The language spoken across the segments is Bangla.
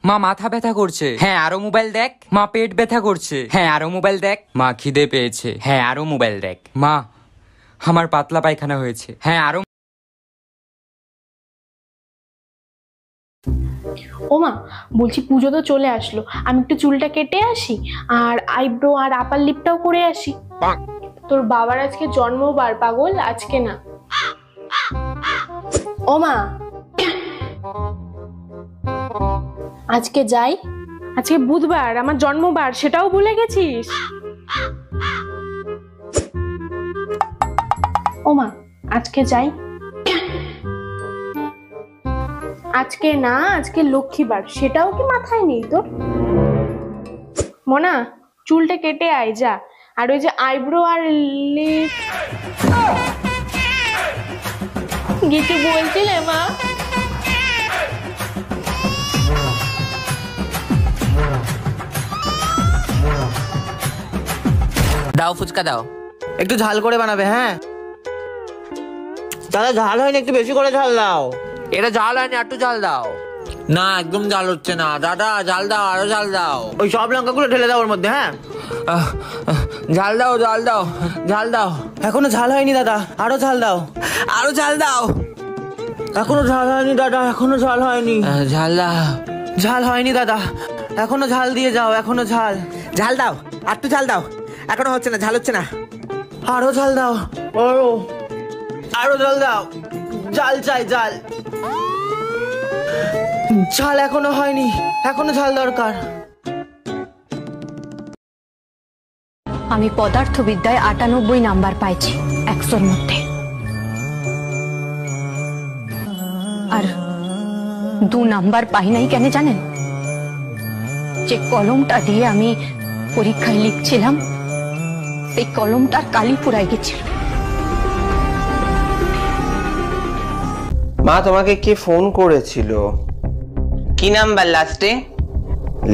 মা মাথা ব্যথা করছে, হ্যাঁ আরো মোবাইল দেখ। মা পেট ব্যথা করছে, হ্যাঁ আরো মোবাইল দেখ। মা খিদে পেয়েছে, হ্যাঁ আরো মোবাইল দেখ। মা আমার পাতলা পায়খানা হয়েছে, হ্যাঁ আরো। ওমা, বলছি পুজো তো চলে আসলো, আমি একটু চুলটা কেটে আসি আর আইব্রো আর আপার লিপটাও করে আসি। তোর বাবার আজকে জন্মবার পাগল, আজকে না। ওমা আজকে যাই, আজকে বুধবার আমার জন্মবার, সেটাও ভুলে গেছিস? ওমা আজকে যাই। আজকে না, আজকে লক্ষ্মীবার, সেটাও কি মাথায় নেই তোর? মনা, চুলটা কেটে আয় যা, আর ওই যে আইব্রো আর লিপ। কিছু বলছিলে মা? দাও ফুচকা দাও। একটু ঝাল করে বানাবে। হ্যাঁ দাদা, ঝাল হয়নি, একটু বেশি করে ঝাল দাও। এটা ঝাল হয়নি, একটু ঝাল দাও। না একদম ঝাল হচ্ছে না দাদা, ঝাল দাও, আরো ঝাল দাও। ওই সব লঙ্কাগুলো ঢেলে দাও ওর মধ্যে। হ্যাঁ ঝাল দাও, ঝাল দাও, ঝাল দাও। এখনো ঝাল হয়নি দাদা, আরো ঝাল দাও। আরো ঝাল দাও। এখনো ঝাল হয়নি দাদা, এখনো ঝাল হয়নি। ঝাল দাও। ঝাল হয়নি দাদা, এখনো ঝাল দিয়ে যাও, এখনো ঝাল। ঝাল দাও, আর একটু ঝাল দাও, এখনো হচ্ছে না, ঝাল হচ্ছে না। আরো ঝাল দাও, আরো আরো ঝাল দাও। ঝাল চাই, ঝাল। ঝাল এখনো হয়নি, এখনো ঝাল দরকার। আমি পদার্থবিদ্যায় ৯৮ নাম্বার পাইছি ১০০-র মধ্যে, আর ২ নাম্বার পাই নাই কেন জানেন? যে কলমটা দিয়ে আমি পরীক্ষায় লিখছিলাম, সেই কলমটার কালি পুরাই গেছিল। মা তোমাকে কে ফোন করেছিল? কি নাম্বার লাস্টে?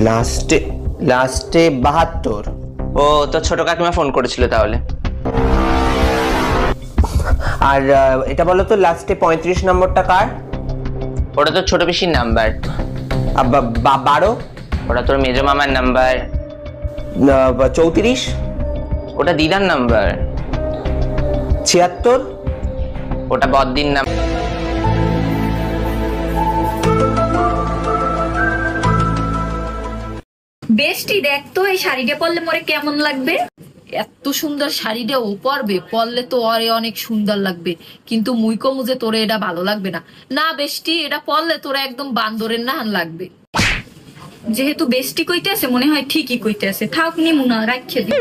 লাস্টে ৭২। ও তো ছোট কাকিমা ফোন করেছিল তাহলে। আর এটা বলো তো, লাস্টে ৩৫ নম্বরটা কার? ওটা তো ছোট পিসির নাম্বার। ১২? ওটা তোর মেজো মামার নাম্বার। ৩৪? ওটা দিদার নাম্বার। ৭৬? ওটা বদ্দির নাম। বেশটি দেখ তো, এই শাড়িটা পরলে মোরে কেমন লাগবে? এত সুন্দর শাড়িটা ও পরবে, পরলে তো ওরে অনেক সুন্দর লাগবে, কিন্তু মুই কমু যে তোরে এটা ভালো লাগবে না। না বেশটি, এটা পরলে তোরা একদম বান্দরের নাহান লাগবে। যেহেতু বেশটি কইতে আছে, মনে হয় ঠিকই কইতে আছে, থাক নিমু না, রাখিয়ে দি।